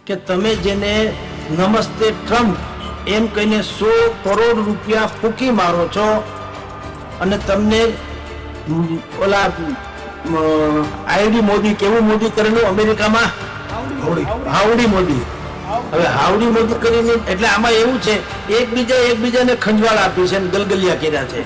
કે તમે જેને નમસ્તે ટ્રમ્પ એમ કહીને 100 કરોડ રૂપિયા ફૂંકી મારો છો અને તમને ઓલા આઈડી મોદી કેવું મોદી કરેલું અમેરિકામાં હાવડી મોદી. હવે હાવડી મોદી કરીને એટલે આમાં એવું છે એકબીજાને ખંજવાળ આપી છે અને ગલગલિયા કર્યા છે.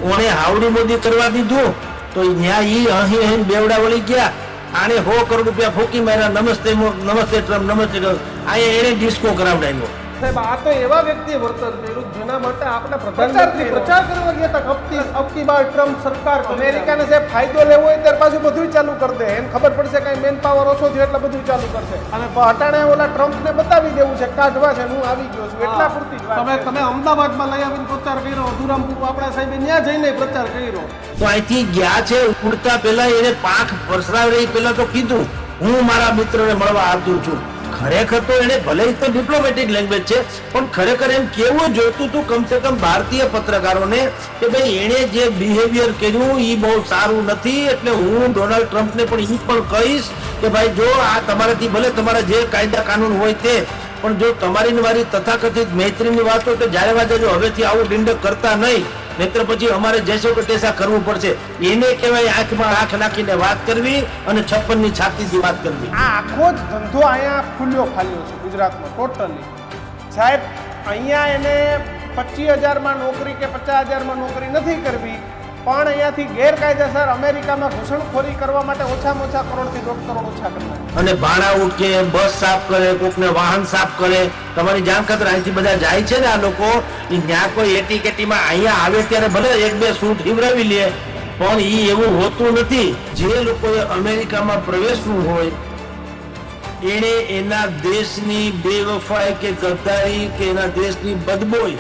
ઓણે હાવડી મોદી કરવા દીધું તો ત્યાં ઈ અહીં બેવડા વળી ગયા. આને 100 કરોડ રૂપિયા ફૂંકી માર્યા. નમસ્તે ટ્રમ્પ નમસ્તે ટ્રમ્પ. અહીંયા એને ડિસ્કો કરાવડાવ્યો. સાહેબ આ તો એવા વ્યક્તિએ વર્તન કર્યું જેના માટે આપણે પ્રધાનમંત્રી પ્રચાર કરવા ગયા હતા અબકી બાર ટ્રમ્પ સરકાર અમેરિકાને સાહેબ ફાયદો લેવો હોય ત્યારે પાછું બધું ચાલુ કરી દે. એને ખબર પડશે કઈ મેન પાવર ઓછો થયો એટલે બધું ચાલુ કરશે અને અટાણે ઓલા ટ્રમ્પને બતાવી દેવું છે કાઢવા છે હું આવી ગયો છું એટલા પૂરતી જ વાત. તમે અમદાવાદમાં લઈ આવીને પ્રચાર કર્યો અધુરામપુર આપણા સાહેબે ત્યાં જઈને પ્રચાર કર્યો તો અહીંથી ગયા છે ઉડતા પહેલા એને પાંખ પરસરાવી પહેલા તો કીધું હું મારા મિત્રોને મળવા આવતું છું. ખરેખર તો એને ભલે તો ડિપ્લોમેટિક લેંગ્વેજ છે પણ ખરેખર એમ કેવું જોઈતું હતું કમસે કમ ભારતીય પત્રકારોને કે ભાઈ એને જે બિહેવિયર કર્યું એ બહુ સારું નથી. એટલે હું ડોનાલ્ડ ટ્રમ્પને પણ એ પણ કહીશ કે ભાઈ જો આ તમારાથી ભલે તમારા જે કાયદા કાનૂન હોય તે પણ જો તમારી મારી તથાકથિત મૈત્રીની વાત હોય તો જ્યારે વાજે જો હવેથી આવું ડિંડક કરતા નહીં નહીતર પછી અમારે જેસો કે તેસા કરવું પડશે. એને કહેવાય આંખમાં આંખ નાખીને વાત કરવી અને 56ની છાતીથી વાત કરવી. આ આખો જ ધંધો અહીંયા ફૂલ્યો ફાલ્યો છે ગુજરાતમાં ટોટલી. સાહેબ અહીંયા એને 25,000માં નોકરી કે 50,000માં નોકરી નથી કરવી પણ અહીંયાથી ગેરકાયદેસર અમેરિકામાં ઘૂસણખોરી કરવા માટે ઓછામાં ઓછા કરોડથી 1.5 કરોડ ઓછા કરવા. અને ભાડા ઉઠકે બસ સાફ કરે કોકને વાહન સાફ કરે. તમારી જાણ ખાતર અહીંથી બધા જાય છે ને આ લોકો ત્યાં કોઈ એટી કેટીમાં અહીંયા આવે ત્યારે ભલે 1-2 સૂટ હિવરાવી લે પણ ઈ એવું હોતું નથી. જે લોકોએ અમેરિકામાં પ્રવેશવું હોય એને એના દેશની બેવફાઈ કે ગદ્દારી કે એના દેશની બદબોઈ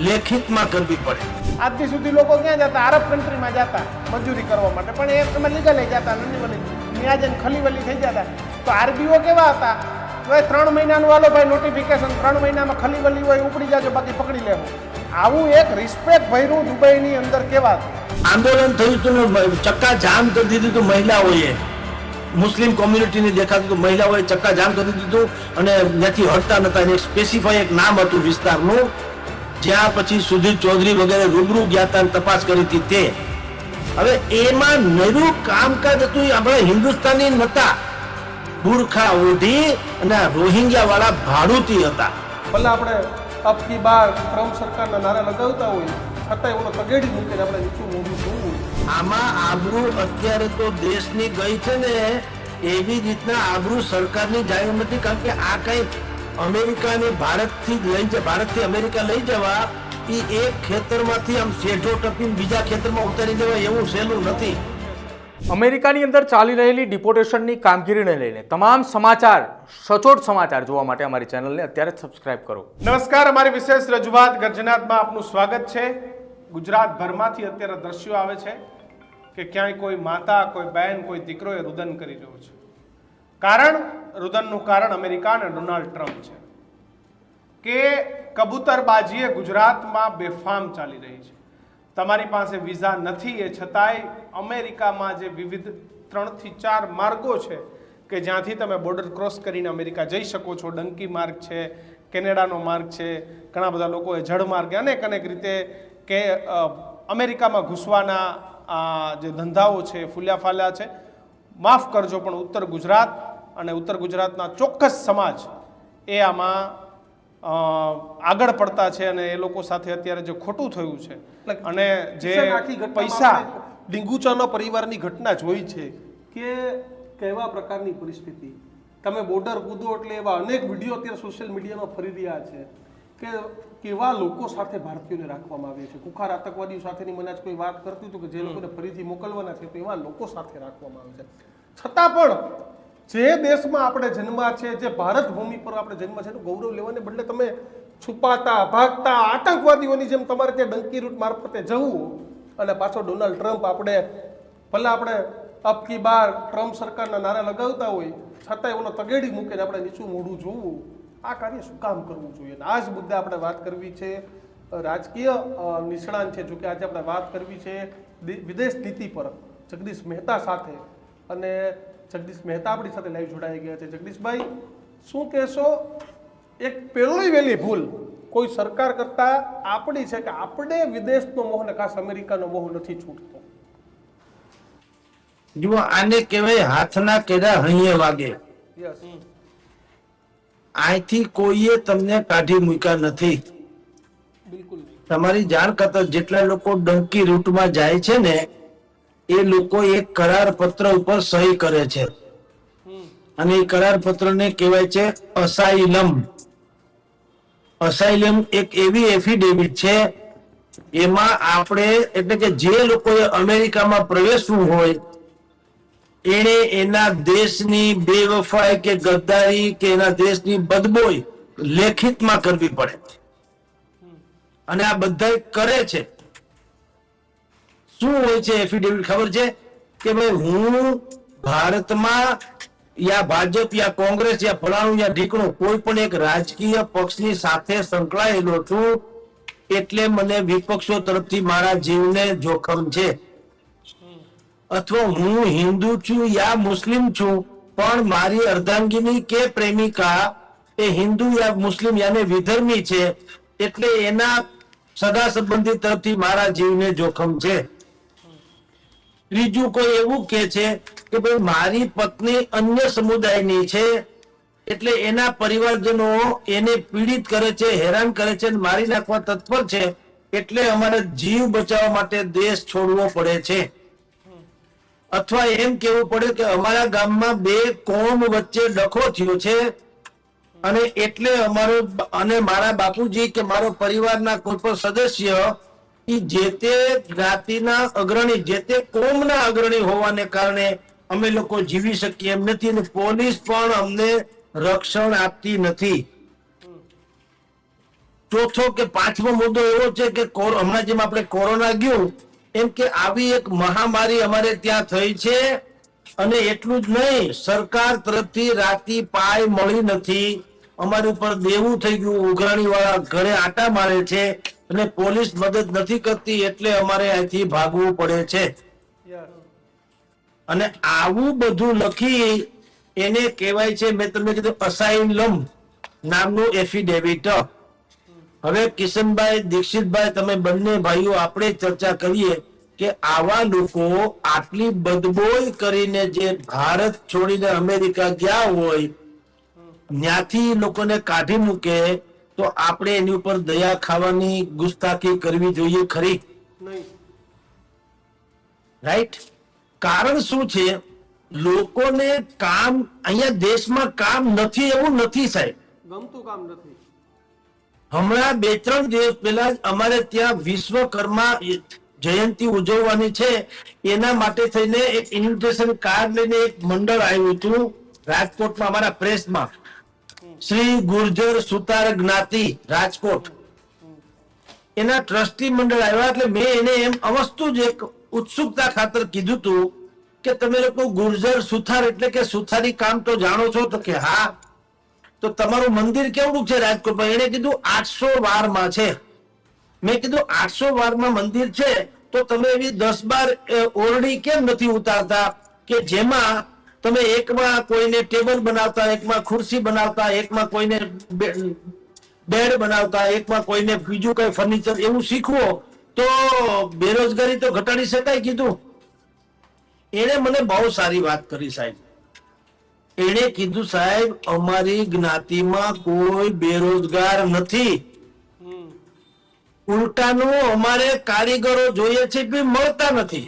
લેખિતમાં કરવી પડે. આજથી સુધી લોકો ક્યાં જતા અરબ કન્ટ્રીમાં જતા મજૂરી કરવા માટે પણ એ તમે લીગલ જતા નંદીવલી ત્યાં જઈને ખલીવલી થઈ જતા. તો આરબીઓ કેવા હતા તો 3 મહિનાનું વાલો ભાઈ નોટિફિકેશન 3 મહિનામાં ખલીવલી હોય ઉપડી જાજો બાકી પકડી લેવું. આવું એક રિસ્પેક્ટ ભર્યું દુબઈની અંદર કેવા આંદોલન થયું હતું ચક્કા જામ કરી દીધું હતું મહિલાઓએ. મુસ્લિમ કોમ્યુનિટીને દેખાતું હતું મહિલાઓએ ચક્કા જામ કરી દીધું અને ત્યાંથી હટતા નતા. એને સ્પેસિફાઈ એક નામ હતું વિસ્તારનું જ્યાં પછી સુધીર ચૌધરી વગેરે રૂબરૂ ગયા હતા તપાસ કરી હતી તે. હવે એમાં નરું કામકાજ હતું. આપણે હિન્દુસ્તાની નતા બુરખા ઓઢી અને રોહિંગ્યા વાળા ભાડુતી હતા. ભલે આપણે અબકી બાર ટ્રમ્પ સરકારના નારા લગાવતા હોય છતાંય ઓલો તગેડી મૂકીને આપણે નીચું મોઢું જોવું. આમાં આબરૂ અત્યારે તો દેશની ગઈ છે ને એવી રીતના આબરૂ સરકારની જાય નથી. કારણ કે આ કઈ અમેરિકાને ભારતથી અમેરિકા લઈ જવા એ એક ખેતરમાંથી આમ શેઢો ટપીને બીજા ખેતરમાં ઉતારી દેવા એવું સહેલું નથી. અમેરિકાની અંદર ચાલી રહેલી ડિપોર્ટેશનની કામગીરીને લઈને તમામ સમાચાર સચોટ સમાચાર જોવા માટે અમારી ચેનલને અત્યારે સબસ્ક્રાઇબ કરો. નમસ્કાર, અમારી વિશેષ રજૂઆત ગર્જનાતમાં આપનું સ્વાગત છે. ગુજરાતભરમાંથી અત્યારે દ્રશ્યો આવે છે કે ક્યાંય કોઈ માતા કોઈ બહેન કોઈ દીકરોએ રુદન કરી રહ્યો છે. રુદનનું કારણ અમેરિકા અને ડોનાલ્ડ ટ્રમ્પ છે કે કબૂતરબાજીએ ગુજરાતમાં બેફામ ચાલી રહી છે. તમારી પાસે વિઝા નથી એ છતાંય અમેરિકામાં જે વિવિધ 3 થી 4 માર્ગો છે કે જ્યાંથી તમે બોર્ડર ક્રોસ કરીને અમેરિકા જઈ શકો છો. ડંકી માર્ગ છે, કેનેડાનો માર્ગ છે, ઘણા બધા લોકોએ જળમાર્ગે અનેક રીતે કે અમેરિકામાં ઘૂસવાના જે ધંધાઓ છે ફૂલ્યા ફાલ્યા છે. માફ કરજો પણ ઉત્તર ગુજરાત અને ઉત્તર ગુજરાતના ચોક્કસ સમાજ એ આમાં આગળ પડતા છે અને એ લોકો સાથે અત્યારે જે ખોટું થયું છે અને જે પૈસા ડીંગુચાના પરિવારની ઘટના જોઈ છે કે કેવા પ્રકારની પરિસ્થિતિ. તમે બોર્ડર કૂદો એટલે એવા અનેક વિડીયો અત્યારે સોશિયલ મીડિયામાં ફરી રહ્યા છે કે કેવા લોકો સાથે ભારતીયોને રાખવામાં આવે છે. કુખાર આતંકવાદીઓ સાથેની મને આજ કોઈ વાત કરતું હતું કે જે લોકોને ફરીથી મોકલવાના છે તો એવા લોકો સાથે રાખવામાં આવે છે. છતાં પણ જે દેશમાં આપણે જન્મા છે જે ભારત ભૂમિ પર આપણે જન્મ છે એનું ગૌરવ લેવાને બદલે તમે છુપાતા ભાગતા આતંકવાદીઓની જેમ તમારે ત્યાં ડંકી રૂટ મારફતે જવું અને પાછો ડોનાલ્ડ ટ્રમ્પ ભલે આપણે અબકી બાર ટ્રમ્પ સરકારના નારા લગાવતા હોય છતાંય ઓલો તગેડી મૂકીને આપણે નીચું મોઢું જોવું. આ કાર્ય શું કામ કરવું જોઈએ? આ જ મુદ્દે આપણે વાત કરવી છે. રાજકીય નિષ્ણાંત છે જોકે આજે આપણે વાત કરવી છે વિદેશ નીતિ પર જગદીશ મહેતા સાથે અને જગદીશ મહેતા આપણી સાથે લાઈવ જોડાઈ ગયા છે. જગદીશભાઈ શું કહેશો એક પહેલી વહેલી ભૂલ કોઈ સરકાર કરતા આપણી છે કે આપણે વિદેશનો મોહ ને ખાસ અમેરિકાનો મોહ નથી છૂટતો? જુઓ, આને કહેવાય હાથના કેડા હૈયે વાગે. યસ, અહીંથી કોઈએ તમને કાઢી મૂક્યા નથી. બિલકુલ. તમારી જાણ કરતા જેટલા લોકો ડંકી રૂટમાં જાય છે ને એ લોકો એક કરાર પત્ર ઉપર સહી કરે છે અને એ કરાર પત્રને કહેવાય છે અસાઇલમ. અસાઇલમ એક એવી એફિડેવિટ છે એમાં આપણે એટલે કે જે લોકોએ અમેરિકામાં પ્રવેશવું હોય એને એના દેશની બેવફાઈ કે ગદ્દારી કે એના દેશની બદબોઈ લેખિતમાં કરવી પડે અને આ બધા કરે છે. શું હોય છે એફિડેવિટ ખબર છે કે ભાઈ હું ભારતમાં યા ભાજપ યા કોંગ્રેસ યા ફલાણું યા ઢીકણું કોઈ પણ એક રાજકીય પક્ષની સાથે સંકળાયેલો છું એટલે મને વિપક્ષો તરફથી મારા જીવને જોખમ છે. અથવા હું હિન્દુ છું યા મુસ્લિમ છું પણ મારી અર્ધાંગીની કે પ્રેમિકા એ હિન્દુ યા મુસ્લિમ યાને વિધર્મી છે એટલે એના સગા સંબંધી તરફથી મારા જીવને જોખમ છે. ત્રીજું કોઈ એવું કે છે કે ભાઈ મારી પત્ની અન્ય સમુદાયની છે એટલે એના પરિવારજનો એને પીડિત કરે છે, હેરાન કરે છે, મારી નાખવા તત્પર છે એટલે અમારે જીવ બચાવવા માટે દેશ છોડવો પડે છે. અથવા એમ કેવું પડે કે અમારા ગામમાં બે કોમ વચ્ચે ડખો થયો છે અને એટલે અમારો અને મારા બાપુજી કે મારો પરિવારના કોઈ પણ સદસ્ય ઈ જે તે જ્ઞાતિના અગ્રણી જે તે કોમના અગ્રણી હોવાને કારણે અમે લોકો જીવી શકીએ એમ નથી અને પોલીસ પણ અમને રક્ષણ આપતી નથી. ચોથો કે પાંચમો મુદ્દો એવો છે કે હમણાં જેમ આપણે કોરોના ગયું એમ કે આવી એક મહામારી અમારે ત્યાં થઈ છે અને એટલું જ નહીં સરકાર તરફથી રાતી પાય મળી નથી, અમારી ઉપર દેવું થઈ ગયું, ઉઘરાણી વાળા ઘરે આટા મારે છે અને પોલીસ મદદ નથી કરતી એટલે અમારે અહીંથી ભાગવું પડે છે. અને આવું બધું લખી એને કહેવાય છે મેં તમને કીધું અસાઇલમ નામનું એફિડેવિટ. હવે કિશનભાઈ દીક્ષિતભાઈ તમે બંને ભાઈઓ આપણે ચર્ચા કરીએ કે આવા લોકો આટલી બદબોઈ કરીને જે ભારત છોડીને અમેરિકા ગયા હોય ત્યાંથી લોકોને કાઢી મૂકે તો આપણે એની ઉપર દયા ખાવાની ગુસ્તાખી કરવી જોઈએ ખરી? રાઈટ? કારણ શું છે? લોકોને કામ અહીંયા દેશમાં કામ નથી એવું નથી સાહેબ, ગમતું કામ નથી. હમણાં 2-3 દિવસ પહેલા જ અમારે ત્યાં વિશ્વકર્મા જયંતિ ઉજવવાની છે એના માટે થઈને એક ઇન્વિટેશન કાર્ડ લઈને એક મંડળ આવ્યું હતું રાજકોટમાં અમારા પ્રેસમાં, શ્રી ગુર્જર સુતાર જ્ઞાતિ રાજકોટ, એના ટ્રસ્ટી મંડળ આવ્યા એટલે મેં એને એમ અવસ્તુ જ એક ઉત્સુકતા ખાતર કીધું હતું કે તમે લોકો ગુર્જર સુથાર એટલે કે સુથારી કામ તો જાણો છો? તો કે હા. તો તમારું મંદિર કેવડું છે રાજકોટમાં? એને કીધું 800 વારમાં છે. મેં કીધું 800 વારમાં મંદિર છે તો તમે એવી 10-12 ઓરડી કેમ નથી ઉતારતા કે જેમાં તમે એકમાં કોઈને ટેબલ બનાવતા, એકમાં ખુરશી બનાવતા, એકમાં કોઈને બેડ બનાવતા, એકમાં કોઈને બીજું કઈ ફર્નિચર એવું શીખવો તો બેરોજગારી તો ઘટાડી શકાય કીધું. એને મને બહુ સારી વાત કરી સાહેબ. એને કીધું સાહેબ અમારી જ્ઞાતિમાં કોઈ બેરોજગાર નથી, ઉલટાનું અમારે કારીગરો જોઈએ છે કે મળતા નથી.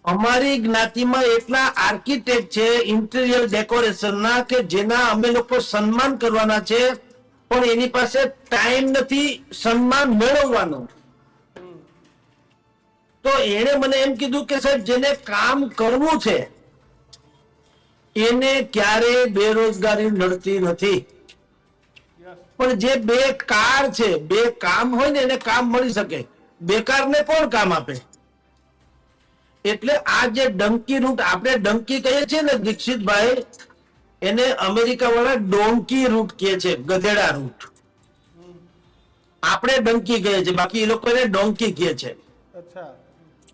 અમારી જ્ઞાતિમાં એટલા આર્કિટેક્ટ છે ઇન્ટિરિયર ડેકોરેશન ના કે જેના અમે લોકો સન્માન કરવાના છે પણ એની પાસે ટાઈમ નથી સન્માન મેળવવાનો. તો એને મને એમ કીધું કે સાહેબ જેને કામ કરવું છે એને ક્યારે બેરોજગારી નડતી નથી પણ જે બેકાર છે, બે કામ હોય ને એને કામ મળી શકે, બેકારને કોણ કામ આપે? એટલે આ જે ડંકી રૂટ આપણે ડંકી કહીએ છીએ ને દીક્ષિતભાઈ, એને અમેરિકા વાળા ડોંકી રૂટ કહે છે, ગધેડા રૂટ. આપણે ડંકી કહીએ છીએ બાકી એ લોકો એને ડોંકી કહે છે.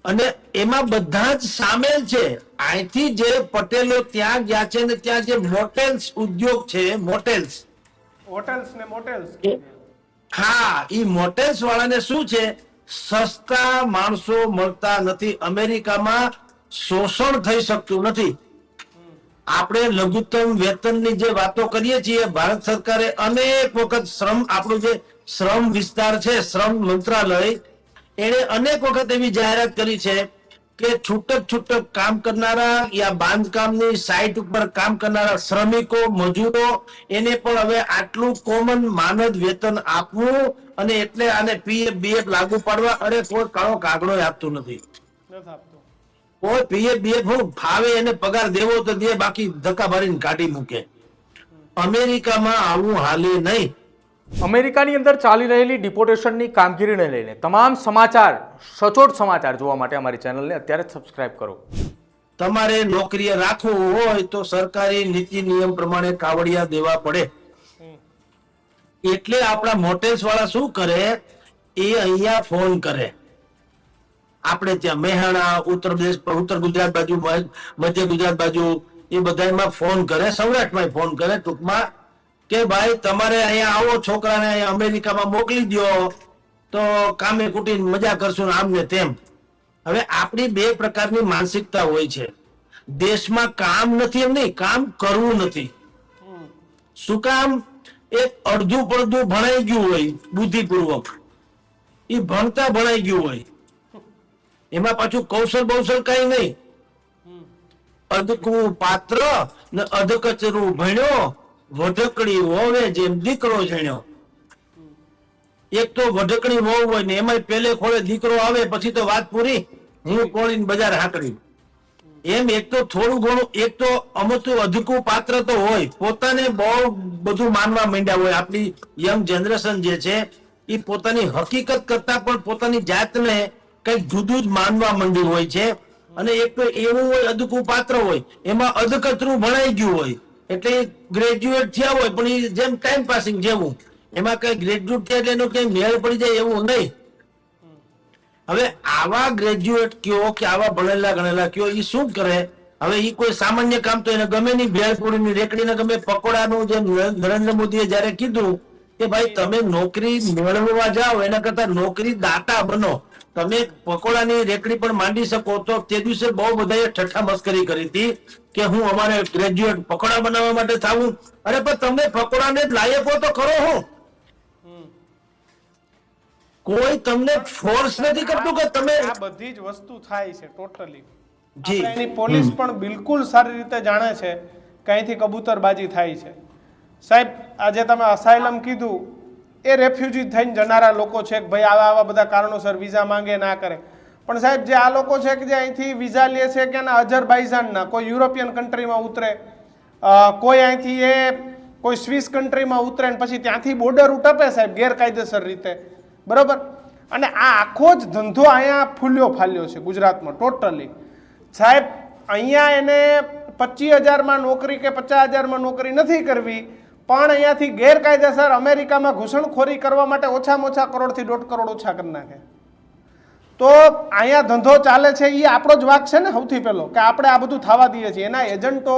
અને એમાં બધા જ સામેલ છે. અહીંથી જે પટેલો ત્યાં ગયા છે ને ત્યાં જે મોટેલ્સ ઉદ્યોગ છે, મોટેલ્સ, હોટેલ્સ ને મોટેલ્સ. હા, ઈ મોટેલ્સ વાળાને શું છે, સસ્તા માણસો મળતા નથી. અમેરિકામાં શોષણ થઈ શકતું નથી. આપણે લઘુત્તમ વેતનની જે વાતો કરીએ છીએ, ભારત સરકારે અનેક વખત આપણું જે શ્રમ વિસ્તાર છે, શ્રમ મંત્રાલય, એને અનેક વખત એવી જાહેરાત કરી છે કે છૂટક કામ કરનારા યા બાંધકામની સાઇટ ઉપર કામ કરનારા શ્રમિકો, મજૂરો, એને પણ હવે આટલું કોમન માનદ વેતન આપવું, અને એટલે આને પીએફ બીએફ લાગુ પાડવા. અરે કોઈ કાળો કાગડો આપતું નથી. કોઈ પીએફ બીએફ હું ફાવે એને પગાર દેવો તો દે, બાકી ધક્કા ભરીને કાઢી મૂકે. અમેરિકામાં આવું હાલે નહીં. અમેરિકાની અંદર ચાલી રહેલી ડિપોર્ટેશનની કામગીરીને લઈને તમામ સમાચાર, સચોટ સમાચાર જોવા માટે અમારી ચેનલને અત્યારે જ સબસ્ક્રાઇબ કરો. તમારે નોકરીએ રાખવું હોય તો સરકારી નીતિ નિયમ પ્રમાણે કાવડિયા દેવા પડે. એટલે આપણા મોટેલ્સ વાળા શું કરે, એ અહીંયા ફોન કરે. આપણે ત્યાં મહેસાણા, ઉત્તર ગુજરાત બાજુ, મધ્ય ગુજરાત બાજુ, એ બધામાં ફોન કરે, સૌરાષ્ટ્રમાં ફોન કરે ટૂંકમાં, કે ભાઈ તમારે અહીંયા આવો, છોકરાને અહીંયા અમેરિકામાં મોકલી દો તો કામે કુટીને મજા કરશું આમ ને તેમ. હવે આપણી બે પ્રકારની માનસિકતા હોય છે. દેશમાં કામ નથી એમ નહીં, કામ કરવું નથી. શું કામ? એક અડધું પડધું ભણાઈ ગયું હોય બુદ્ધિપૂર્વક, એ ભણતા ભણાઈ ગયું હોય, એમાં પાછું કૌશલ બૌશલ કઈ નહીં. અધકું પાત્ર ને અધકચરું ભણ્યો, વઢકડી વોવે જેમ દીકરો જણ્યો. એક તો વઢકડી વહુ હોય ને એમાં પેલે ખોળે દીકરો આવે પછી તો વાત પૂરી, હું કોળીને બજાર હાકડી. એમ એક તો થોડું ઘણું, એક તો અમતું અધકું પાત્ર તો હોય, પોતાને બહુ બધું માનવા માંડ્યા હોય. આપણી યંગ જનરેશન જે છે એ પોતાની હકીકત કરતા પણ પોતાની જાતને કઈક જુદું જ માનવા માંડી હોય છે. અને એક તો એવું હોય, અધકું પાત્ર હોય, એમાં અધકચરું ભણાઈ ગયું હોય, એટલે ગ્રેજ્યુએટ થયા હોય પણ એ જેમ ટાઈમ પાસિંગ જેવું, એમાં કઈ ગ્રેજ્યુએટ થયા એટલે એનું કઈ મેળ પડી જાય એવું નહીં. હવે આવા ગ્રેજ્યુએટ કયો કે આવા ભણેલા ગણેલા કયો, એ શું કરે? હવે એ કોઈ સામાન્ય કામ તો એને ગમે નહીં, ભેળપૂરીની રેકડીને ગમે. પકોડાનું જે નરેન્દ્ર મોદીએ જયારે કીધું કે ભાઈ તમે નોકરી મેળવવા જાઓ એના કરતા નોકરી દાતા બનો, તમે પકોડાની રેકડી પણ માંડી શકો, તો તે દિવસે બહુ બધાએ ઠઠ્ઠા મસ્કરી કરી હતી કે હું અમારે ગ્રેજ્યુએટ પકોડા બનાવવા માટે થાવું. અરે પણ તમે પકોડાને જ લાયક હો તો કરો. હું કોઈ તમને ફોર્સ નથી કરતું કે તમે. આ બધી જ વસ્તુ થાય છે ટોટલી. એની પોલીસ પણ બિલકુલ સારી રીતે જાણે છે કે અહીંથી કબૂતરબાજી થાય છે. સાહેબ, આજે તમે અસાયલમ કીધું, એ રેફ્યુજી થઈને જનારા લોકો છે કે ભાઈ આવા બધા કારણોસર વિઝા માંગે ના કરે. પણ સાહેબ, જે આ લોકો છે કે જે અહીંથી વિઝા લે છે કે અઝરબાઈજાનના કોઈ યુરોપિયન કન્ટ્રીમાં ઉતરે, કોઈ અહીંથી એ કોઈ સ્વિસ કન્ટ્રીમાં ઉતરે ને પછી ત્યાંથી બોર્ડર ટપે સાહેબ ગેરકાયદેસર રીતે, બરોબર. અને આ આખો જ ધંધો અહીંયા ફૂલ્યો ફાલ્યો છે ગુજરાતમાં ટોટલી. સાહેબ, અહીંયા એને 25,000માં નોકરી કે 50,000માં નોકરી નથી કરવી, પણ અહીંયાથી ગેરકાયદેસર અમેરિકામાં ઘૂસણખોરી કરવા માટે ઓછામાં ઓછા કરોડથી 1.5 કરોડ ઓછા કરી નાખે. તો અહીંયા ધંધો ચાલે છે, એ આપણો જ વાક છે ને સૌથી પહેલો, કે આપણે આ બધું થવા દઈએ છીએ. એના એજન્ટો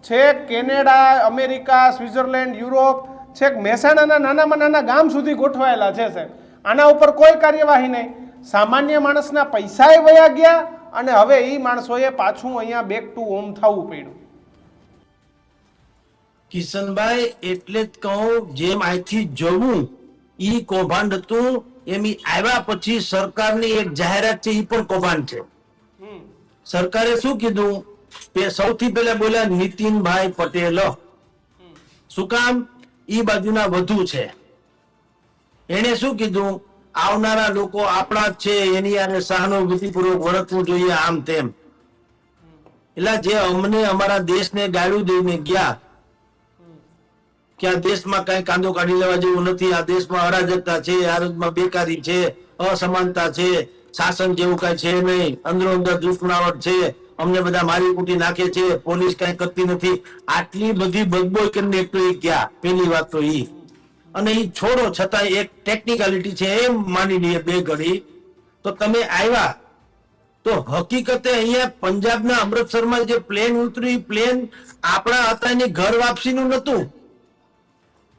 છે કેનેડા, અમેરિકા, સ્વિટ્ઝરલેન્ડ, યુરોપ, છેક મહેસાણાના નાનામાં નાના ગામ સુધી ગોઠવાયેલા છે સાહેબ. આના ઉપર કોઈ કાર્યવાહી નહીં. સામાન્ય માણસના પૈસાએ વયા ગયા અને હવે એ માણસોએ પાછું અહીંયા બેક ટુ હોમ થવું પડ્યું. કિશનભાઈ, એટલે જ કહું, જેમ અહીંથી જવું ઈ કૌભાંડ હતું, એમ ઈ આવ્યા પછી સરકારની એક જાહેરાત છે, ઈ પણ કૌભાંડ છે. સરકારે શું કીધું? સૌથી પહેલા બોલ્યા નીતિનભાઈ પટેલ. શું કામ? ઈ બાજુના વધુ છે. એને શું કીધું? આવનારા લોકો આપણા જ છે, એની આને સહાનુભૂતિપૂર્વક વર્તવું જોઈએ, આમ તેમ. એટલે જે અમને અમારા દેશને ગાળું દઈને ગયા કે આ દેશમાં કઈ કાંદો કાઢી લેવા જેવું નથી, આ દેશમાં અરાજકતા છે, આ દેશમાં બેકારી છે, અસમાનતા છે, શાસન જેવું કઈ છે નહીં, અંદરો અંદર દુશ્મનાવટ છે, અમને બધા મારી કૂટી નાખે છે, પોલીસ કઈ કરતી નથી. આટલી બધી બદબોય કરીને એક તો એ ગયા, પેલી વાત તો ઈ. અને ઈ છોડો, છતાં એક ટેકનિકાલિટી છે એમ માની લઈએ બે ઘડી. તો તમે આવ્યા તો હકીકતે અહીંયા પંજાબના અમૃતસરમાં જે પ્લેન ઉતર્યું એ પ્લેન આપણા હતા એની ઘર વાપસીનું નતું.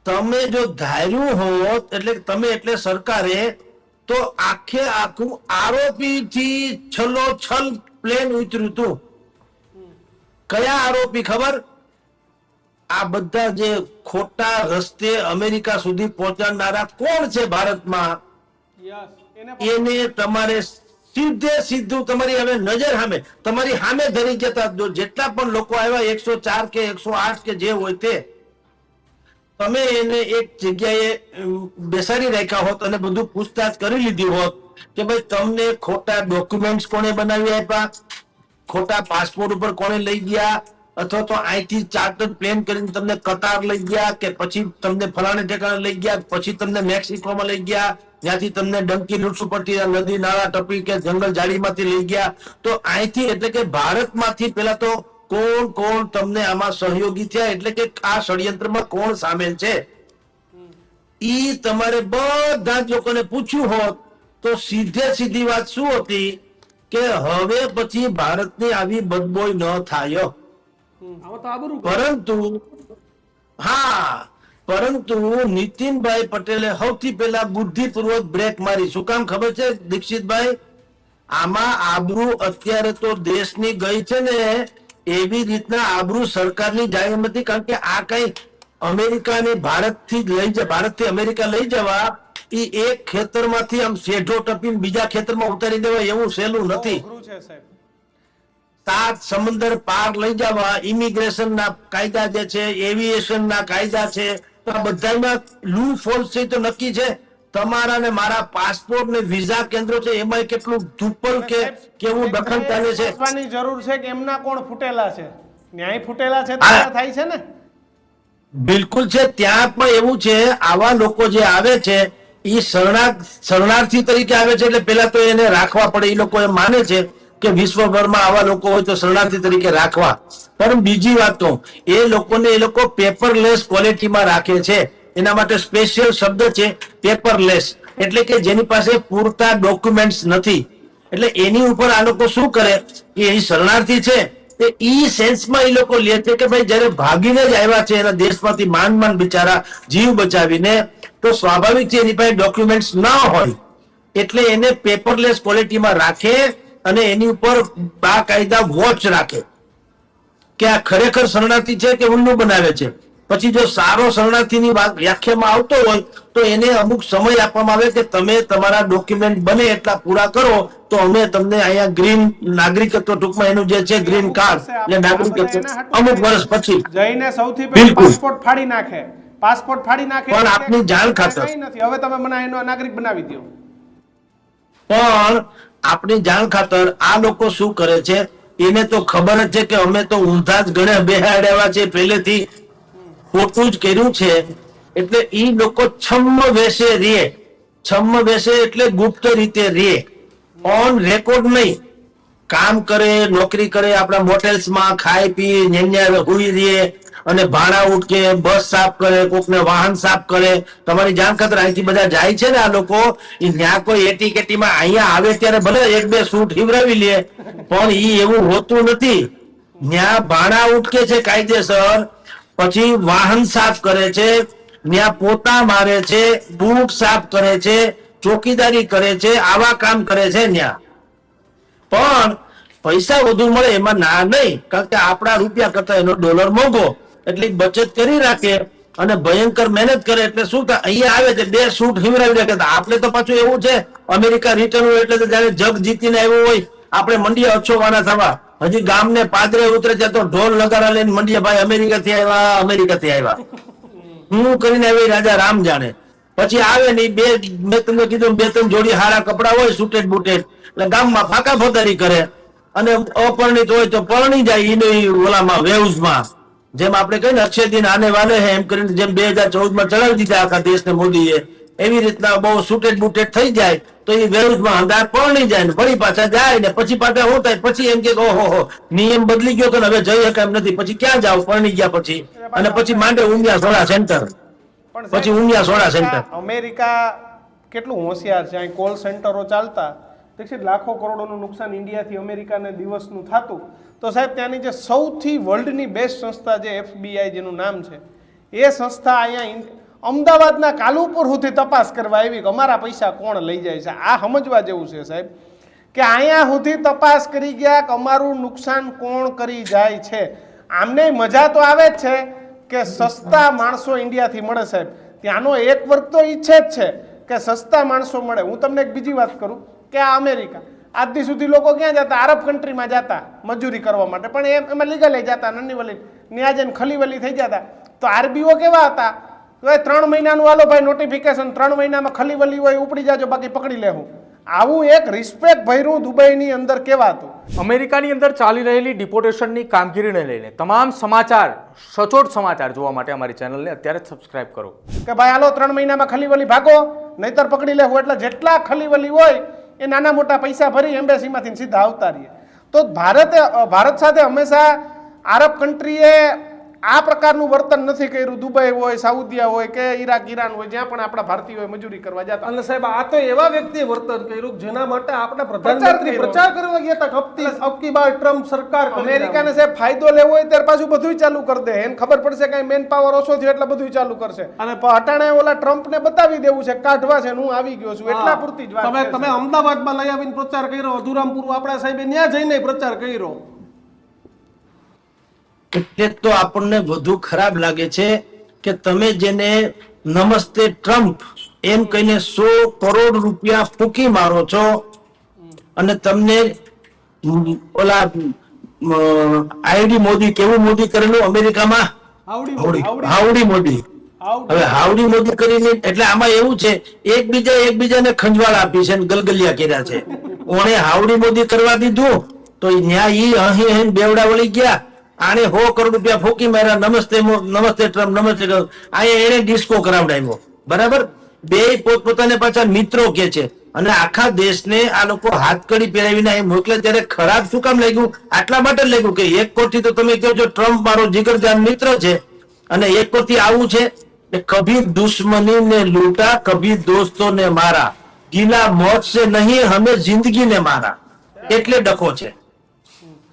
તમે જો ધાર્યું હોત એટલે સરકારે તો આખું આરોપી થી છલ પ્લેન ઉતર્યું હતું. કયા આરોપી ખબર? આ બધા જે ખોટા રસ્તે અમેરિકા સુધી પહોંચાડનારા કોણ છે ભારતમાં, એને તમારે સીધું તમારી હવે નજર સામે તમારી સામે ધરી જતા જેટલા પણ લોકો આવ્યા 104 કે 108 કે જે હોય તે, તમે એને એક જગ્યાએ બેસાડી રાખ્યા હોત અને બધું પૂછતાછ કરી લીધી હોત કે ભાઈ તમને ખોટા ડોક્યુમેન્ટ્સ કોને બનાવી આપ્યા, ખોટા પાસપોર્ટ ઉપર કોને લઈ ગયા, અથવા તો અહીંથી ચાર્ટર્ડ પ્લેન કરીને તમને કતાર લઈ ગયા, કે પછી તમને ફલાણે ઠેકાણે લઈ ગયા, પછી તમને મેક્સિકોમાં લઈ ગયા, ત્યાંથી તમને ડંકી લૂંટસુ પડતી નદી નાળા ટપી કે જંગલ ઝાડીમાંથી લઈ ગયા. તો અહીંથી એટલે કે ભારતમાંથી પેલા તો કોણ તમને આમાં સહયોગી થયા, એટલે કે આ ષડયંત્રમાં કોણ સામેલ છે ઈ તમારે બધા જ લોકોને પૂછ્યું હોત તો સીધી વાત શું હતી કે હવે પછી ભારતની આવી બદબોય ન થાય. પરંતુ નીતિનભાઈ પટેલે સૌથી પહેલા બુદ્ધિપૂર્વક બ્રેક મારી. શું કામ ખબર છે દીક્ષિતભાઈ? આમાં આબરૂ અત્યારે તો દેશની ગઈ છે ને એવી રીતના આબરૂ સરકારની જાય નથી, કારણ કે આ કઈ અમેરિકાને ભારતથી અમેરિકા લઈ જવા એ એક ખેતરમાંથી આમ શેઢો ટપીને બીજા ખેતરમાં ઉતારી દેવા એવું સહેલું નથી. 7 સમંદર પાર લઈ જવા ઇમિગ્રેશન ના કાયદા જે છે, એવિએશન ના કાયદા છે, તો આ બધામાં લૂ ફોલ્સ છે તો નક્કી છે. તમારા ને મારા પાસપોર્ટ ને વિઝા કેન્દ્રો છે એમાં કેટલું ધુપ્પલ કે કેવું દખલ ચાલે છે. પૂછવાની જરૂર છે કે એમના કોણ ફૂટેલા છે, ન્યાય ફૂટેલા છે તો થાય છે ને. બિલકુલ છે. ત્યાં પણ એવું છે, આવા લોકો જે આવે છે એ શરણાર્થી તરીકે આવે છે, એટલે પેલા તો એને રાખવા પડે. એ લોકો એમ માને છે કે વિશ્વભરમાં આવા લોકો હોય તો શરણાર્થી તરીકે રાખવા. પણ બીજી વાત તો એ લોકો પેપરલેસ ક્વોલિટીમાં રાખે છે. એના માટે સ્પેશિયલ શબ્દ છે પેપરલેસ, એટલે કે જેની પાસે પૂરતા ડોક્યુમેન્ટ્સ નથી. એટલે એની ઉપર આ લોકો શું કરે કે એ શરણાર્થી છે તે ઈ સેન્સમાં એ લોકો લે છે કે ભાઈ જયારે ભાગીને જ આવ્યા છે એના દેશમાંથી માંડ બિચારા જીવ બચાવીને, તો સ્વાભાવિક છે એની પાસે ડોક્યુમેન્ટ્સ ના હોય, એટલે એને પેપરલેસ ક્વોલિટીમાં રાખે અને એની ઉપર બાકાયદા વોચ રાખે કે આ ખરેખર શરણાર્થી છે કે ઉલ્લુ બનાવે છે. પછી જો સારો શરણાર્થીની વ્યાખ્યામાં આવતો હોય તો એને અમુક સમય આપવામાં આવે કે તમે તમારા ડોક્યુમેન્ટ બને એટલા પૂરા કરો તો અમે તમને અહીંયા ગ્રીન નાગરિકત્વ, ટૂંકમાં એનું જે છે ગ્રીન કાર્ડ એટલે નાગરિકત્વ અમુક વર્ષ પછી જઈને સૌથી પહેલા પાસપોર્ટ ફાડી નાખે. પણ આપની જાણ ખાતર નથી, હવે તમે મને એનો નાગરિક બનાવી દો. પણ આપની જાણ ખાતર આ લોકો શું કરે છે એને તો ખબર જ છે કે અમે તો ઊંધા જ ગણે બેહાડ્યા છે, પહેલેથી ખોટું જ કર્યું છે. એટલે ઈ લોકો છમ્મ વેશે એટલે ગુપ્ત રીતે રે, ઓન રેકોર્ડ નહીં. કામ કરે, નોકરી કરે, આપણા મોટેલ્સમાં ખાઈ પી ન્યા હુઈ રે અને ભાડા ઉઠકે, બસ સાફ કરે, કોકને વાહન સાફ કરે. તમારી જાણ ખાતર અહીંથી બધા જાય છે ને આ લોકો, ત્યાં કોઈ એટી કેટીમાં અહીંયા આવે ત્યારે ભલે 1-2 સૂટ હિવરાવી લે, પણ ઈ એવું હોતું નથી. ત્યાં ભાડા ઉઠકે છે કાયદેસર, પછી વાહન સાફ કરે છે, ત્યાં પોતા મારે છે, બૂટ સાફ કરે છે, ચોકીદારી કરે છે, આવા કામ કરે છે ત્યાં. પણ પૈસા વધુ મળે એમાં ના નહીં, કારણ કે આપણા રૂપિયા કરતા એનો ડોલર મોંઘો, એટલે બચત કરી રાખે અને ભયંકર મહેનત કરે. એટલે શું થાય, અહીંયા આવે છે 2 સૂટ હિવરાવી રાખે. આપણે તો પાછું એવું છે, અમેરિકા રિટર્ન હોય એટલે જયારે જગ જીતીને આવ્યો હોય આપણે મંડીએ અછોવાના થવા. હજી ગામને પાદરે ઉતરે છે તો ઢોલ નગારા લઈને મંડીએ ભાઈ અમેરિકાથી આવ્યા હું કરીને આવી રાજા રામ જાણે. પછી આવે ને મેં તમને કીધું 2-3 જોડી હારા કપડા હોય સુટેડ બુટેડ, એટલે ગામમાં ફાકા ફોદારી કરે અને અપરિણિત હોય તો પરણી જાય ઈ ઓલામાં વેવ્સમાં. જેમ આપણે કહીએ ને અક્ષય દિન આને વાલે હે એમ કરીને જેમ 2014માં ચડાવી દીધા આખા દેશને મોદીએ, એવી રીતના બહુ સુટેડ બુટેડ થઈ જાય તો એ વેવ્સમાં અંધાર પરણી જાય ને ફરી પાછા જાય ને પછી પાછા શું થાય, પછી એમ કે ઓહો નિયમ બદલી ગયો તો હવે જઈ શકાય એમ નથી, પછી ક્યાં જાવ પરણી ગયા પછી, અને પછી માંડે ઉમિયા સોડા સેન્ટર, પછી ઉમિયા સોડા સેન્ટર. અમેરિકા કેટલું હોશિયાર છે, અહીં કોલ સેન્ટરો ચાલતા દીક્ષિત, લાખો કરોડોનું નુકસાન ઇન્ડિયાથી અમેરિકાને દિવસનું થતું, તો સાહેબ ત્યાંની જે સૌથી વર્લ્ડની બેસ્ટ સંસ્થા જે FBI જેનું નામ છે, એ સંસ્થા અહીંયા અમદાવાદના કાલુપુર સુધી તપાસ કરવા આવી કે અમારા પૈસા કોણ લઈ જાય છે. આ સમજવા જેવું છે સાહેબ કે અહીંયા સુધી તપાસ કરી ગયા કે અમારું નુકસાન કોણ કરી જાય છે. આમને મજા તો આવે જ છે કે સસ્તા માણસો ઇન્ડિયાથી મળે સાહેબ. ત્યાંનો એક વર્ગ તો ઈચ્છે જ છે કે સસ્તા માણસો મળે. હું તમને એક બીજી વાત કરું કે આ અમેરિકા, આજ દી સુધી લોકો ક્યાં જતા? આરબ કન્ટ્રીમાં જતા મજૂરી કરવા માટે, પણ એમાં લીગલ જતા, નન્ની વલી ત્યાં જઈને ખલીવલી થઈ જતા. તો આરબીઓ કેવા હતા? તો 3 મહિનાનું હાલો ભાઈ નોટિફિકેશન, 3 મહિનામાં ખલીવલી હોય ઉપડી જાજો, બાકી પકડી લેવું. આવું એક રિસ્પેક્ટ ભર્યું દુબઈની અંદર કહેવાતું. અમેરિકાની અંદર ચાલી રહેલી ડિપોર્ટેશનની કામગીરીને લઈને તમામ સમાચાર, સચોટ સમાચાર જોવા માટે અમારી ચેનલને અત્યારે જ સબસ્ક્રાઇબ કરો. કે ભાઈ હાલો 3 મહિનામાં ખલીવલી ભાગો, નહીતર પકડી લેવું. એટલે જેટલા ખલીવલી હોય એ નાના મોટા પૈસા ભરી એમ્બેસીમાંથી સીધા આવતા રહીએ. તો ભારત સાથે હંમેશા આરબ કન્ટ્રીએ આ પ્રકારનું વર્તન નથી કર્યું. દુબઈ હોય, સાઉદીયા હોય કે ઈરાક, ઈરાન હોય, જ્યાં પણ આપણા ભારતીય હોય મજૂરી કરવા જતા. અને સાહેબ આ તો એવા વ્યક્તિએ વર્તન કર્યું જેના માટે આપણે પ્રધાનમંત્રી પ્રચાર કરવા ગયા હતા. અબકી બાર ટ્રમ્પ સરકાર અમેરિકાને સાહેબ ફાયદો લેવો હોય ત્યારે પાછું બધું ચાલુ કરી દે. એને ખબર પડશે કે મેન પાવર ઓછો થયો એટલે બધું ચાલુ કરશે. અને અટાણે ઓલા ટ્રમ્પને બતાવી દેવું છે, કાઢવા છે, હું આવી ગયો છું, એટલા પૂરતી જ વાત. તમે અમદાવાદમાં લઈ આવીને પ્રચાર કર્યો, અધુરામપુર આપણા સાહેબે ત્યાં જઈને પ્રચાર કર્યો. એટલે તો આપણને વધુ ખરાબ લાગે છે કે તમે જેને નમસ્તે ટ્રમ્પ એમ કહીને 100 કરોડ રૂપિયા ફૂંકી મારો છો અને તમને ઓલા આઈડી મોદી, કેવું મોદી કરેલું અમેરિકામાં? હાવડી મોદી. હવે હાવડી મોદી કરીને એટલે આમાં એવું છે એકબીજાને ખંજવાળ આપી છે, ગલગલિયા કર્યા છે. ઓણે હાવડી મોદી કરવા દીધું તો ન્યા અહીં બેવડા વળી ગયા. આને 100 કરોડ રૂપિયા ફૂંકી માર્યા, નમસ્તે ટ્રમ્પ, નમસ્તે ટ્રમ્પ. અહીંયા એને ડિસ્કો કરાવડાવ્યો. બરાબર, બે પોતપોતાને પાછા મિત્રો કે છે અને આખા દેશને આ લોકો હાથકડી પહેરાવીને અહીં મોકલે. ત્યારે ખરાબ શું કામ લાગ્યું? આટલા માટે લાગ્યું કે એક કોરથી તો તમે કહો છો ટ્રમ્પ મારો જીગરજાન મિત્ર છે અને એક કોરથી આવું છે કે કભી દુશ્મની ને લૂંટા, કભી દોસ્તો ને મારા, ગીલા મોત से નહીં હમે જિંદગી ને મારા. એટલે ડખો છે.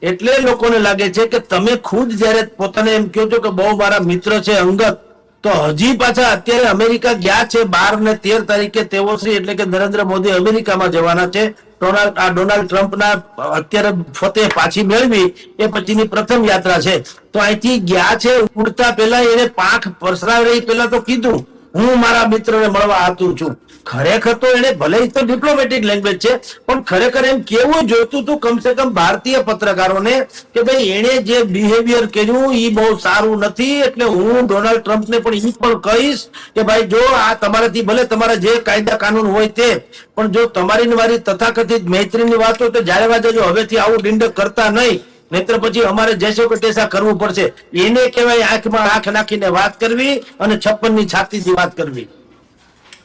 એટલે લોકોને લાગે છે કે તમે ખુદ જયારે પોતાને એમ કહો છો કે બહુ મારા મિત્ર છે અંગત, તો હજી પાછા અત્યારે અમેરિકા ગયા છે 12 ને 13 તારીખે તેઓ શ્રી એટલે કે નરેન્દ્ર મોદી અમેરિકામાં જવાના છે. ડોનાલ્ડ ટ્રમ્પના અત્યારે ફતેહ પાછી મેળવી એ પછીની પ્રથમ યાત્રા છે. તો અહીંથી ગયા છે, ઉડતા પહેલા એને પાંખ પરસરાવી પહેલા તો કીધું હું મારા મિત્રને મળવા આતુર છું. ખરેખર તો એને ભલે તો ડિપ્લોમેટિક લેંગ્વેજ છે, પણ ખરેખર એમ કેવું જોઈતું હતું કમસે કમ ભારતીય પત્રકારોને કે ભાઈ એને જે બિહેવિયર કર્યું એ બહુ સારું નથી. એટલે હું ડોનાલ્ડ ટ્રમ્પને પણ એ પણ કહીશ કે ભાઈ જો આ તમારાથી ભલે તમારા જે કાયદા કાનૂન હોય તે, પણ જો તમારી ને મારી તથાકથિત મૈત્રીની વાત હોય તો જ્યારે વાજે જો હવેથી આવું ડિંડક કરતા નહીં, નહીતર પછી અમારે જેસો કે તેસા કરવું પડશે. એને કહેવાય આંખમાં આંખ નાખીને વાત કરવી અને 56 ની છાતીથી વાત કરવી.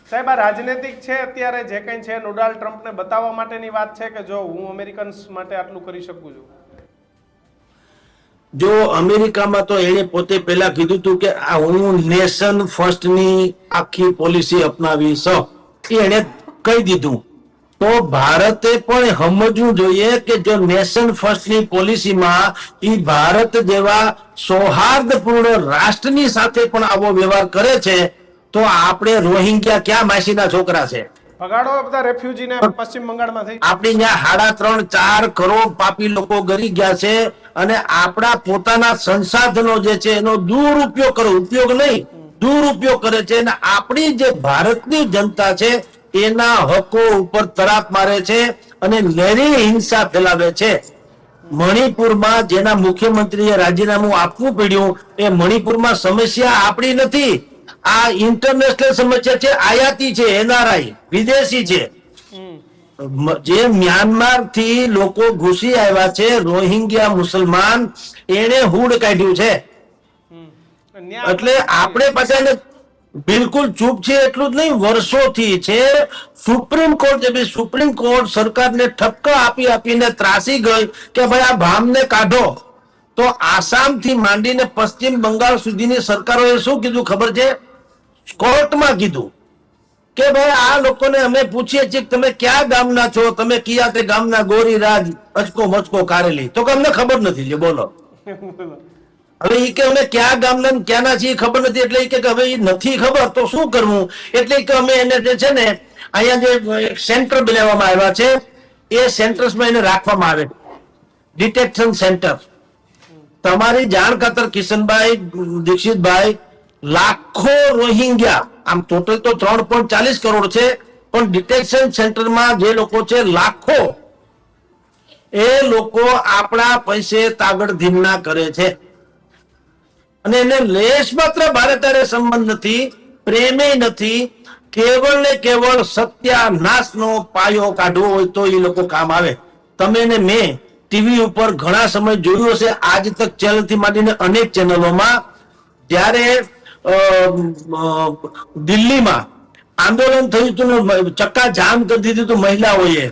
સાહેબ આ રાજનૈતિક છે અત્યારે જે કંઈ છે ડોનાલ્ડ ટ્રમ્પને બતાવવા માટેની વાત છે કે જો હું અમેરિકન્સ માટે આટલું કરી શકું છું. જો અમેરિકામાં તો એને પોતે પહેલા કીધું હતું કે આ હું નેશન ફર્સ્ટ ની આખી પોલિસી અપનાવીશ, એને કહી દીધું. તો ભારતે પણ સમજવું જોઈએ કે જો નેશન ફર્સ્ટ ની પોલિસીમાં એ ભારત જેવા સૌહાર્દપૂર્ણ રાષ્ટ્રની સાથે પણ આવો વ્યવહાર કરે છે તો આપણે રોહિંગ્યા ક્યાં માસીના છોકરા છે? ભગાડો બધા રેફ્યુજીને પશ્ચિમ બંગાળમાં થઈ. આપણી ત્યાં 3.5-4 કરોડ પાપી લોકો ગરી ગયા છે અને આપણા પોતાના સંસાધનો જે છે એનો દુરુપયોગ કરે, ઉપયોગ નહીં દુરુપયોગ કરે છે. અને આપણી જે ભારતની જનતા છે એના હકો ઉપર તરાપ મારે છે અને લેરી હિંસા ફેલાવે છે. મણિપુરમાં જેના મુખ્યમંત્રીએ રાજીનામું આપવું પડ્યું, એ મણિપુરમાં સમસ્યા આપણી નથી, આ ઇન્ટરનેશનલ સમસ્યા છે, આયાતી છે, એનઆરઆઈ વિદેશી છે. જે મ્યાનમાર થી લોકો ઘૂસી આવ્યા છે, રોહિંગ્યા મુસલમાન, એને હુડ કાઢ્યું છે. એટલે આપણે પાછા બિલકુલ ચૂપ છે એટલું જ નહીં, વર્ષોથી છે. સુપ્રીમ કોર્ટ સરકારને ઠપકા આપીને ત્રાસી ગઈ કે ભાઈ આ ભામને કાઢો. તો આસામ થી માંડીને પશ્ચિમ બંગાળ સુધીની સરકારોએ શું કીધું ખબર છે? કોર્ટમાં કીધું કે ભાઈ આ લોકોને અમે પૂછીએ છીએ કે તમે ક્યાં ગામના છો, તમે કયા તે ગામના ગોરીરાજ અચકો મચકો કારેલી, તો કે અમને ખબર નથી. લ્યો બોલો. હવે ઈ કે અમે ક્યાં ગામના ને ક્યાંના છીએ ખબર નથી, એટલે ઈ કે હવે ઈ નથી ખબર તો શું કરવું, એટલે કે અમે એને જે છે ને અહીંયા જે સેન્ટર બનાવવામાં આવ્યા છે એ સેન્ટર્સમાં એને રાખવામાં આવે, ડિટેક્શન સેન્ટર. તમારી જાણ ખાતર કિશનભાઈ, દીક્ષિતભાઈ, લાખો રોહિંગ્યા, આમ ટોટલ તો 3.40 કરોડ છે, પણ ડિટેક્શન સેન્ટરમાં જે લોકો છે લાખો, એ લોકો આપણા પૈસે તાગડધીમના કરે છે અને એને લેશ માત્ર ભારત સંબંધ નથી, પ્રેમે નથી, કેવળ ને કેવળ સત્યાનાશનો પાયો કાઢવો હોય તો એ લોકો કામ આવે. તમે ને મેં ટીવી ઉપર ઘણા સમય જોયું હશે, આજ તક ચેનલ થી માંડીને અનેક ચેનલોમાં, જ્યારે દિલ્હીમાં આંદોલન થયું હતું, ચક્કા જામ કરી દીધું હતું મહિલાઓએ,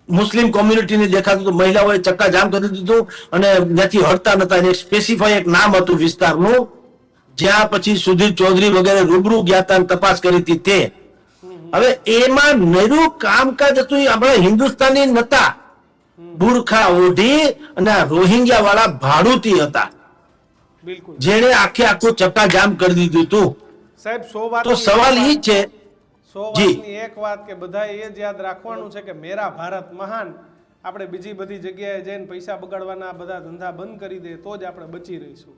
મુસ્લિમ કોમ્યુનિટીને દેખાતું હતું, મહિલાઓએ ચક્કા જામ કરી દીધું અને ત્યાંથી હટતા નતા. એક સ્પેસિફાઈ એક નામ હતું વિસ્તારનું, જ્યાં પછી સુધીર ચૌધરી વગેરે રૂબરૂ ગયા હતા, તપાસ કરી હતી તે. હવે એમાં નરું કામકાજ હતું, આપણા હિન્દુસ્તાની નતા, બુરખા ઓઢી અને રોહિંગ્યા વાળા ભાડુતી હતા, બિલકુલ જેને આખું ચક્કા જામ કરી દીધું હતું. સાહેબ 100 વાત તો સવાલ એ છે 100 જી. વાતની એક વાત કે બધાએ એ જ યાદ રાખવાનું છે કે મેરા ભારત મહાન. આપણે બીજી બધી જગ્યાએ જઈને પૈસા બગાડવાના બધા ધંધા બંધ કરી દે તો જ આપણે બચી રહીશું.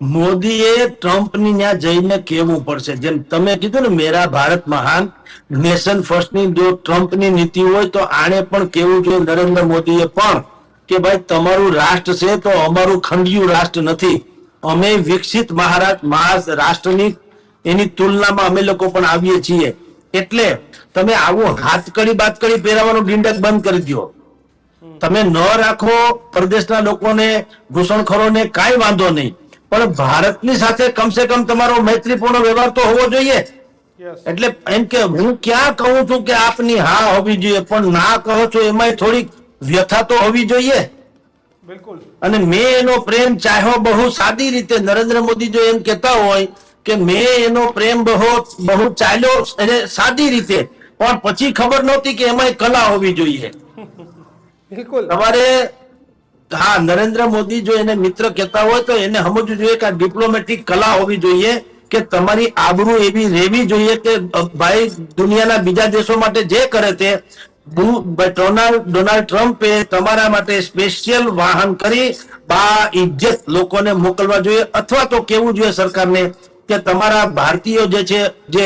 મોદીએ ટ્રમ્પની ત્યાં જઈને કહેવું પડશે, જેમ તમે કીધું ને મેરા ભારત મહાન, નેશન ફર્સ્ટની જો ટ્રમ્પની નીતિ હોય તો આને પણ કહેવું જોઈએ, નરેન્દ્ર મોદીએ પણ, કે ભાઈ તમારું રાષ્ટ્ર છે તો અમારું ખંડિયું રાષ્ટ્ર નથી, અમે વિકસિત રાષ્ટ્રની એની તુલનામાં અમે લોકો પણ આવીએ છીએ. એટલે તમે આવું હાથકડી બાતકડી પહેરાવાનું ડીંડક બંધ કરી દો. તમે ન રાખો પ્રદેશના લોકોને, ઘૂસણખોરોને, કાંઈ વાંધો નહીં, પણ ભારતની સાથે કમસે કમ તમારો મૈત્રીપૂર્ણ વ્યવહાર તો હોવો જોઈએ. યસ, એટલે એમ કે હું ક્યાં કહું છું કે આપની હા હોવી જોઈએ, પણ ના કહો છો એમાં થોડીક વ્યથા તો હોવી જોઈએ. બિલકુલ. અને મેં એનો પ્રેમ ચાહ્યો બહુ સાદી રીતે. નરેન્દ્ર મોદી જો એમ કહેતા હોય કે મેં એનો પ્રેમ બહુ ચાલ્યો એને સાદી રીતે, પણ પછી ખબર નહોતી કે એમાં કલા હોવી જોઈએ. બિલકુલ. તમારે હા, નરેન્દ્ર મોદી જો એને મિત્ર કહેતા હોય તો એને સમજવું જોઈએ કે આ ડિપ્લોમેટિક કલા હોવી જોઈએ, કે તમારી આબરૂ એવી રહેવી જોઈએ કે ભાઈ દુનિયાના બીજા દેશો માટે જે કરે તે, ડોનાલ્ડ ટ્રમ્પે તમારા માટે સ્પેશિયલ વાહન કરી ઇજ્જત લોકોને મોકલવા જોઈએ, અથવા તો કેવું જોઈએ સરકારને કે તમારા ભારતીયો જે છે જે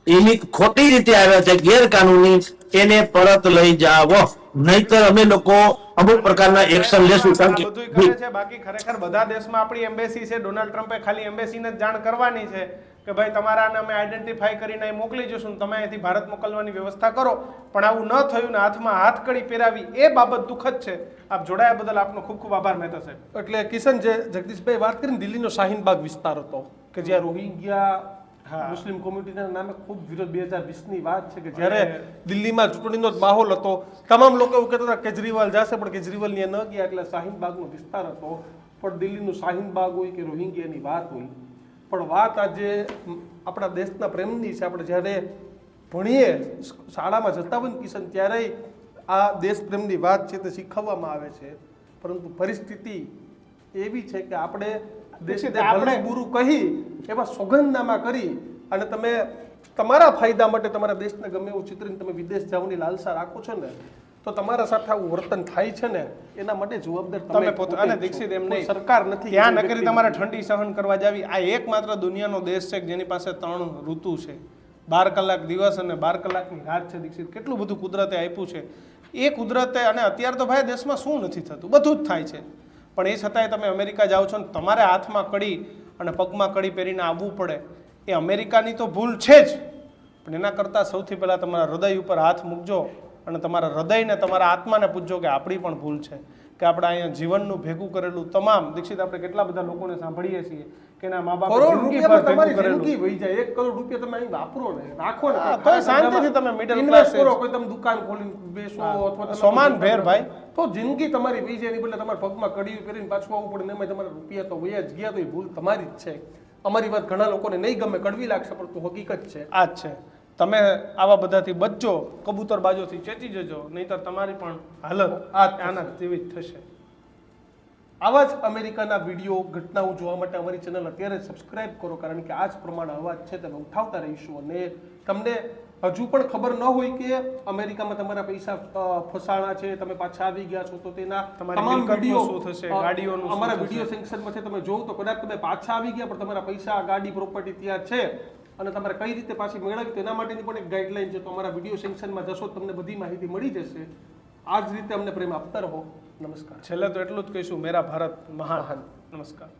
એની ખોટી રીતે આવ્યા છે ગેરકાનૂની, એને પરત લઈ જાઓ, નહીતર અમે લોકો અમુક પ્રકારના એક્શન લેશું. આ બધુંય કરે છે. બાકી ખરેખર બધા દેશમાં આપણી એમ્બેસી છે. ડોનાલ્ડ ટ્રમ્પે ખાલી એમ્બેસીને જ જાણ કરવાની છે કે ભાઈ તમારાને અમે આઈડેન્ટિફાઈ કરીને અહીં મોકલી જશું, તમે અહીંથી ભારત મોકલવાની વ્યવસ્થા કરો. પણ આવું ન થયું ને હાથમાં હાથકડી પહેરાવી, એ બાબત દુઃખદ છે. આપ જોડાયા બદલ આપનો ખૂબ ખૂબ આભાર મહેતા સાહેબ. એટલે કિશન, જે જગદીશભાઈ વાત કરીને, દિલ્હીનો શાહીનબાગ વિસ્તાર હતો કે જ્યાં રોહિંગ્યા મુસ્લિમ કોમ્યુનિટીના નામે ખૂબ વિરોધ 2020ની વાત છે કે જ્યારે દિલ્હીમાં ચૂંટણીનો જ માહોલ હતો, તમામ લોકો એવું કહેતા હતા કેજરીવાલ જશે, પણ કેજરીવાલ ત્યાં ન ગયા. એટલે શાહીનબાગનો વિસ્તાર હતો. પણ દિલ્હીનું શાહીનબાગ હોય કે રોહિંગ્યાની વાત હોય, પણ વાત આજે આપણા દેશના પ્રેમની છે. આપણે જ્યારે ભણીએ, શાળામાં જતા હોય ને કિશન, ત્યારે આ દેશ પ્રેમની વાત છે તે શીખવવામાં આવે છે. પરંતુ પરિસ્થિતિ એવી છે કે આપણે આપણે બુરું કહી એવા સોગંદનામા કરી અને તમે તમારા ફાયદા માટે તમારા દેશને ગમે એવું ચિત્રીને તમે વિદેશ જવાની લાલસા રાખો છો ને, તો તમારા સાથે આવું વર્તન થાય છે ને, એના માટે જવાબદાર તમે પોતે. અને દીક્ષિત એમ નહીં, સરકાર નથી, ત્યાં નકરી તમારે ઠંડી સહન કરવા જાવી. આ એકમાત્ર દુનિયાનો દેશ છે જેની પાસે 3 ઋતુ છે, 12 કલાક દિવસ અને 12 કલાકની રાત છે. દીક્ષિત, કેટલું બધું કુદરતે આપ્યું છે. એ કુદરતે, અને અત્યારે તો ભાઈ દેશમાં શું નથી થતું, બધું જ થાય છે. પણ એ છતાંય તમે અમેરિકા જાઓ છો ને તમારે હાથમાં કડી અને પગમાં કડી પહેરીને આવવું પડે, એ અમેરિકાની તો ભૂલ છે જ, પણ એના કરતાં સૌથી પહેલાં તમારા હૃદય ઉપર હાથ મૂકજો અને તમારા હૃદયને, તમારા આત્માને પૂછજો કે આપણી પણ ભૂલ છે કે આપણે અહીંયા જીવનનું ભેગું કરેલું તમામ. દીક્ષિત, આપણે કેટલા બધા લોકોને સાંભળીએ છીએ કે એના મા બાપ તમારી જિંદગી વહી જાય, 1 કરોડ રૂપિયા તમે અહીં વાપરો ને રાખો ને, તો શાંતિથી તમે મિડલ ક્લાસ કરો, કોઈ તમે દુકાન ખોલીને બેસો અથવા સોમાન ભેર ભાઈ, તો જિંદગી તમારી વહી જાય. બદલે તમારા પગમાં કડી પહેરીને પાછું આવવું પડે ને એમાં તમારા રૂપિયા તો વયા જ ગયા, તો એ ભૂલ તમારી જ છે. અમારી વાત ઘણા લોકોને નહીં ગમે, કડવી લાગશે, પણ તો હકીકત છે. આ જ છે. તમે આવા બધાથી બચજો, કબૂતરબાજોથી ચેતી જજો, નહીંતર તમારી પણ હાલત આના જેવી જ થશે. આવા જ અમેરિકાના વિડીયો, ઘટનાઓ જોવા માટે અમારી ચેનલ અત્યારે સબસ્ક્રાઇબ કરો, કારણ કે આ જ પ્રમાણે અવાજ છે તમે ઉઠાવતા રહીશું. અને તમને હજુ પણ ખબર ન હોય કે અમેરિકામાં તમારા પૈસા ફસાણા છે, તમે પાછા આવી ગયા છો, તો તેના તમારી તમામ મિલકતનું વિડીયો શું થશે, ગાડીઓનું શું અમારા થશે? વિડીયો સેક્શનમાં છે, તમે જોવો તો કદાચ તમે પાછા આવી ગયા પણ તમારા પૈસા, ગાડી, પ્રોપર્ટી ત્યાં છે અને તમારે કઈ રીતે પાછી મેળવવી તેના માટેની પણ એક ગાઈડલાઈન છે. તો અમારા વિડીયો સેક્શનમાં જશો તમને બધી માહિતી મળી જશે. આ જ રીતે અમને પ્રેમ આપતા રહો. નમસ્કાર. છેલ્લે તો એટલું જ કહીશું, મેરા ભારત મહાન. નમસ્કાર.